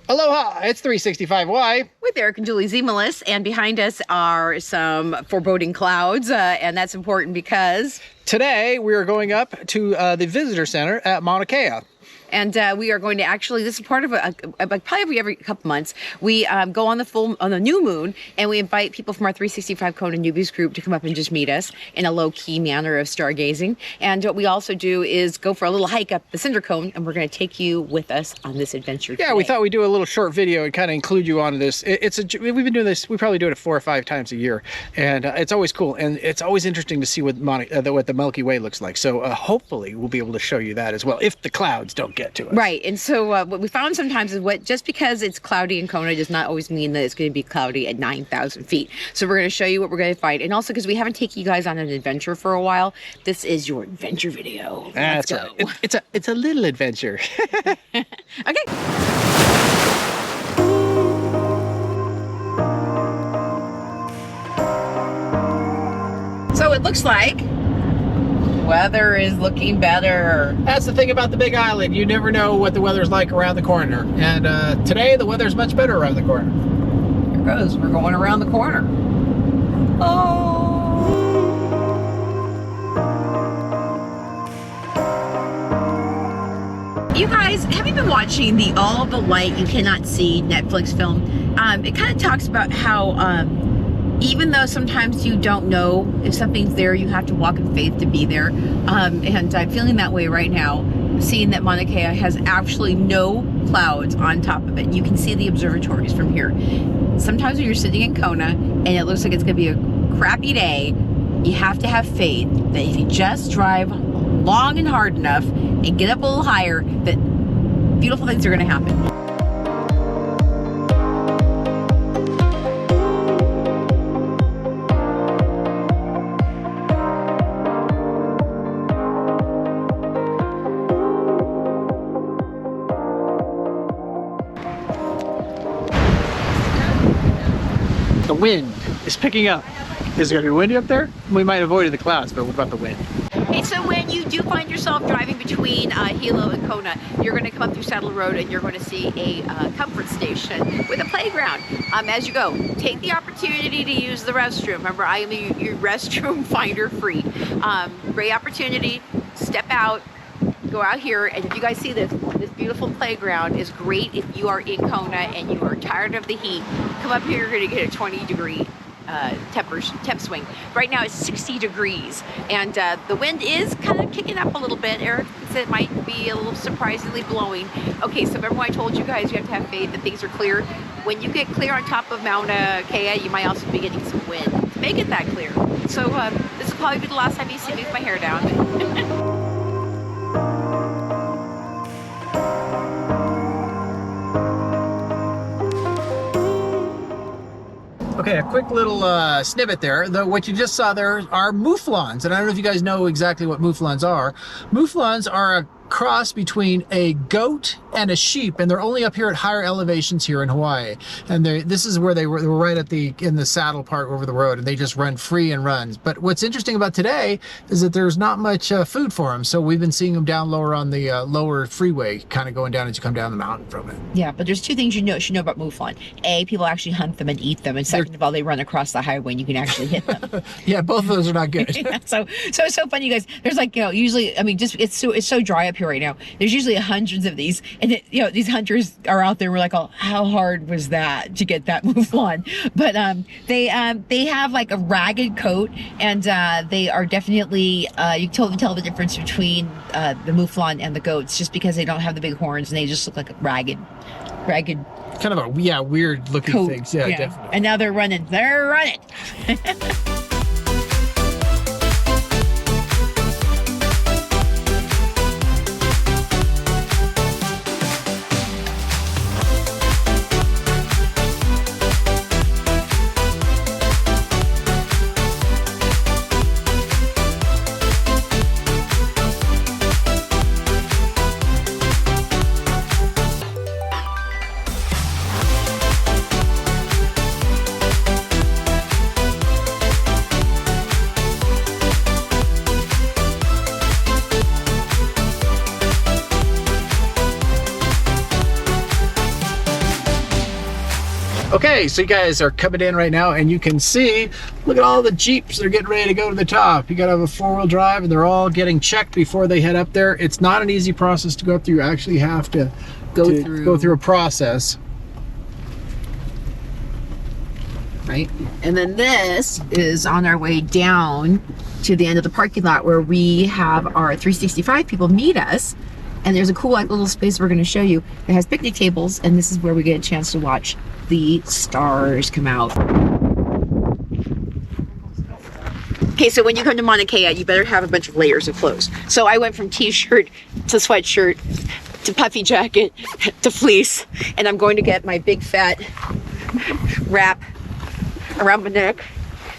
Aloha, it's 365Y. With Eric and Julie Zemelis, and behind us are some foreboding clouds, and that's important because... Today, we are going up to the visitor center at Mauna Kea. And we are going to actually, this is part of probably every couple months, we go on the new moon, and we invite people from our 365 Kona Newbies group to come up and just meet us in a low-key manner of stargazing. And what we also do is go for a little hike up the cinder cone, and we're going to take you with us on this adventure today. We thought we'd do a little short video and kind of include you on this. We've been doing this, we probably do it 4 or 5 times a year, and it's always cool, and it's always interesting to see what the Milky Way looks like. So hopefully we'll be able to show you that as well, if the clouds don't get to us. Right, and so what we found sometimes is just because it's cloudy in Kona does not always mean that it's going to be cloudy at 9,000 feet. So we're going to show you what we're going to find, and also because we haven't taken you guys on an adventure for a while, this is your adventure video. Let's go. Right. It's a little adventure. Okay. So it looks like weather is looking better. That's the thing about the Big Island. You never know what the weather's like around the corner. And today the weather's much better around the corner. Here goes. We're going around the corner. Oh. You guys, have you been watching the All the Light You Cannot See Netflix film? It kind of talks about how even though sometimes you don't know if something's there, you have to walk in faith to be there. And I'm feeling that way right now, seeing that Mauna Kea has actually no clouds on top of it. You can see the observatories from here. Sometimes when you're sitting in Kona and it looks like it's going to be a crappy day, you have to have faith that if you just drive long and hard enough and get up a little higher, that beautiful things are going to happen. The wind is picking up. Is it going to be windy up there? We might have avoided the clouds, but what about the wind? Okay, so when you do find yourself driving between Hilo and Kona, you're going to come up through Saddle Road and you're going to see a comfort station with a playground. As you go, take the opportunity to use the restroom. Remember, I am your restroom finder free. Great opportunity. Step out. Go out here, and if you guys see this beautiful playground is great if you are in Kona and you are tired of the heat. Come up here, you're going to get a 20-degree temp swing. Right now it's 60 degrees, and the wind is kind of kicking up a little bit. Eric said it might be a little surprisingly blowing. Okay, so remember when I told you guys you have to have faith that things are clear? When you get clear on top of Mauna Kea, you might also be getting some wind to make it that clear. So this will probably be the last time you see me with my hair down. Okay, a quick little snippet there. What you just saw there are mouflons, and I don't know if you guys know exactly what mouflons are. Mouflons are a cross between a goat and a sheep, and they're only up here at higher elevations here in Hawaii. And this is where they were right at in the saddle part over the road, and they just run free and runs. But what's interesting about today is that there's not much food for them, so we've been seeing them down lower on the lower freeway, kind of going down as you come down the mountain from it. Yeah, but there's 2 things you should know about mouflon. A, people actually hunt them and eat them, and second of all, they run across the highway and you can actually hit them. Yeah, both of those are not good. Yeah, so it's so funny, you guys. There's like, usually, I mean, just it's so dry up here right now. There's usually hundreds of these, and these hunters are out there. We're like, oh, how hard was that to get that mouflon? But they have like a ragged coat, and they are definitely you can totally tell the difference between the mouflon and the goats, just because they don't have the big horns and they just look like a ragged. Kind of a weird looking things. Yeah, definitely. And now they're running. Okay, so you guys are coming in right now, and you can see, look at all the Jeeps that are getting ready to go to the top. You gotta have a 4-wheel drive, and they're all getting checked before they head up there. It's not an easy process to go up through. You actually have to go through a process. Right, and then this is on our way down to the end of the parking lot where we have our 365 people meet us, and there's a cool like little space we're going to show you that has picnic tables, and this is where we get a chance to watch the stars come out. Okay, so when you come to Mauna Kea, you better have a bunch of layers of clothes. So I went from t-shirt to sweatshirt to puffy jacket to fleece, and I'm going to get my big fat wrap around my neck.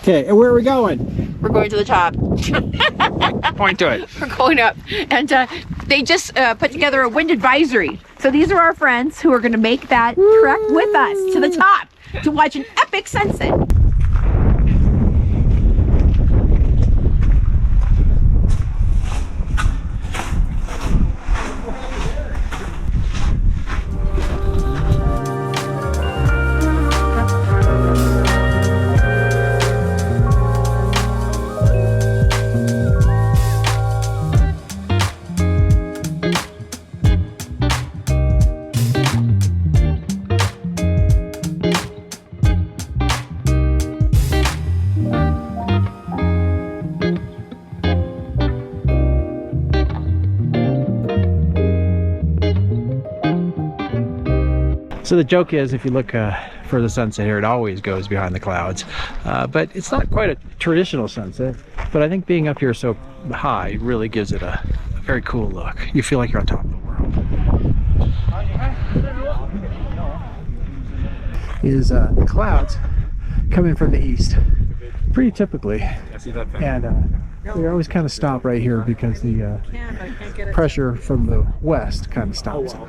Okay, and where are we going? We're going to the top. Point to it. We're going up, and they just put together a wind advisory. So these are our friends who are going to make that trek with us to the top to watch an epic sunset. So the joke is, if you look for the sunset here, it always goes behind the clouds. But it's not quite a traditional sunset, but I think being up here so high really gives it a very cool look. You feel like you're on top of the world. Is the clouds coming from the east, pretty typically. And we always kind of stop right here because the pressure from the west kind of stops it.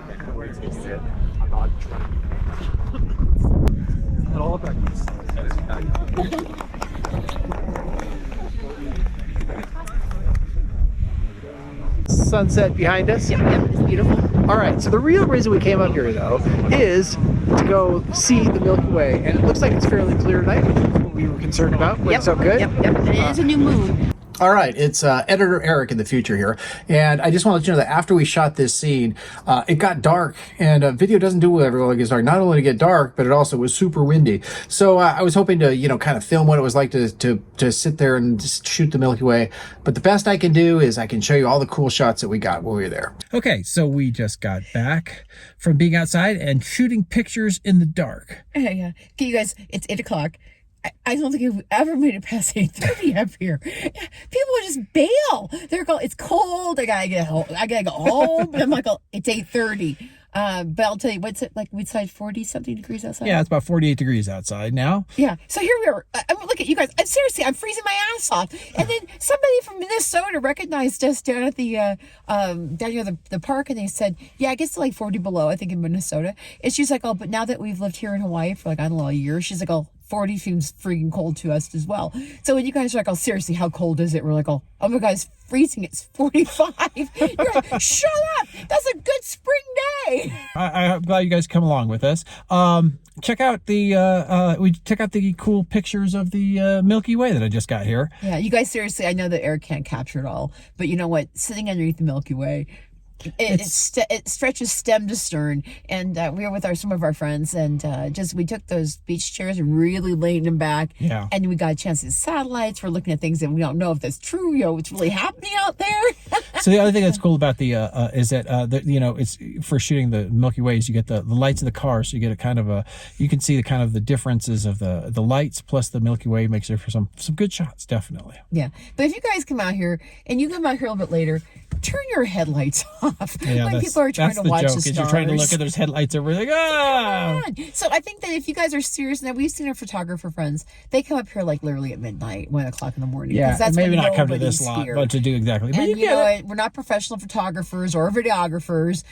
Sunset behind us. Yep, it's beautiful. All right, so the real reason we came up here though is to go see the Milky Way, and it looks like it's fairly clear tonight, which is what we were concerned about. But it's so good. Yep, and it is a new moon. All right, it's editor Eric in the future here, and I just want to let you know that after we shot this scene, it got dark, and video doesn't do very well when it gets dark. Not only did it get dark, but it also was super windy. So I was hoping to, you know, kind of film what it was like to sit there and just shoot the Milky Way. But the best I can do is I can show you all the cool shots that we got while we were there. Okay, so we just got back from being outside and shooting pictures in the dark. Yeah. Okay, you guys, it's 8 o'clock. I don't think we've ever made it past 8:30 up here. People just bail. They're going, it's cold. I gotta get home. I gotta go home. And I'm like, oh, it's 8:30. But I'll tell you, what's it like? We'd say 40 something degrees outside. Yeah, it's about 48 degrees outside now. Yeah. So here we are. I mean, look at you guys. I'm freezing my ass off. And then somebody from Minnesota recognized us down at the down near the park, and they said, "Yeah, I guess it's like 40 below. I think in Minnesota." And she's like, "Oh, but now that we've lived here in Hawaii for like I don't know a year," she's like, "Oh, 40 seems freaking cold to us as well." So when you guys are like, "Oh, seriously, how cold is it?" We're like, "Oh my God, it's freezing. It's 45. You're like, "Shut up. That's a good spring day." I'm glad you guys come along with us. Check out the cool pictures of the Milky Way that I just got here. Yeah, you guys, seriously, I know that Eric can't capture it all, but you know what? Sitting underneath the Milky Way, it stretches stem to stern, and we were with some of our friends, and we took those beach chairs and really laid them back. Yeah. And we got a chance to see satellites. We're looking at things that we don't know if that's true. You know, what's really happening out there. So the other thing that's cool about the is that it's for shooting the Milky Way is you get the lights of the car, so you get a kind of you can see the kind of the differences of the lights plus the Milky Way makes it for some good shots, definitely. Yeah, but if you guys come out here and you come out here a little bit later, turn your headlights off. Yeah, when people are trying to watch the stars. Is you're trying to look at those headlights over like, ah! So I think that if you guys are serious, now we've seen our photographer friends, they come up here like literally at midnight, 1 o'clock in the morning. Yeah, that's maybe not come to this lot, but to do exactly. But and you know what? We're not professional photographers or videographers.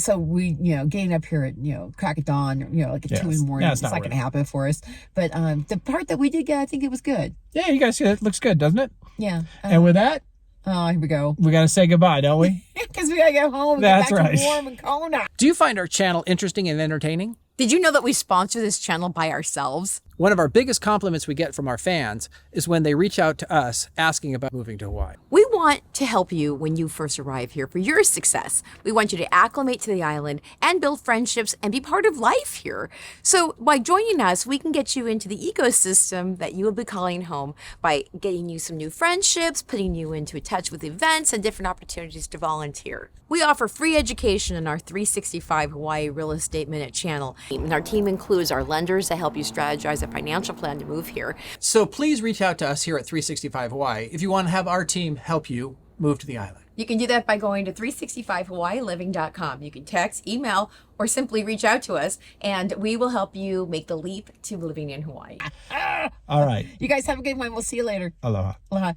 So we, getting up here at, crack of dawn, like at 2 in the morning, it's not going to happen for us. But the part that we did get, I think it was good. Yeah, you guys see it looks good, doesn't it? Yeah. And with that, oh, here we go. We got to say goodbye, don't we? Because we got to get home. That's get back right. To warm and Kona. Do you find our channel interesting and entertaining? Did you know that we sponsor this channel by ourselves? One of our biggest compliments we get from our fans is when they reach out to us asking about moving to Hawaii. We want to help you when you first arrive here for your success. We want you to acclimate to the island and build friendships and be part of life here. So by joining us, we can get you into the ecosystem that you will be calling home by getting you some new friendships, putting you into touch with events and different opportunities to volunteer. We offer free education in our 365 Hawaii Real Estate Minute channel. And our team includes our lenders to help you strategize a financial plan to move here. So please reach out to us here at 365 Hawaii if you want to have our team help you move to the island. You can do that by going to 365hawaiiliving.com. You can text, email, or simply reach out to us, and we will help you make the leap to living in Hawaii. All right. You guys have a good one. We'll see you later. Aloha. Aloha.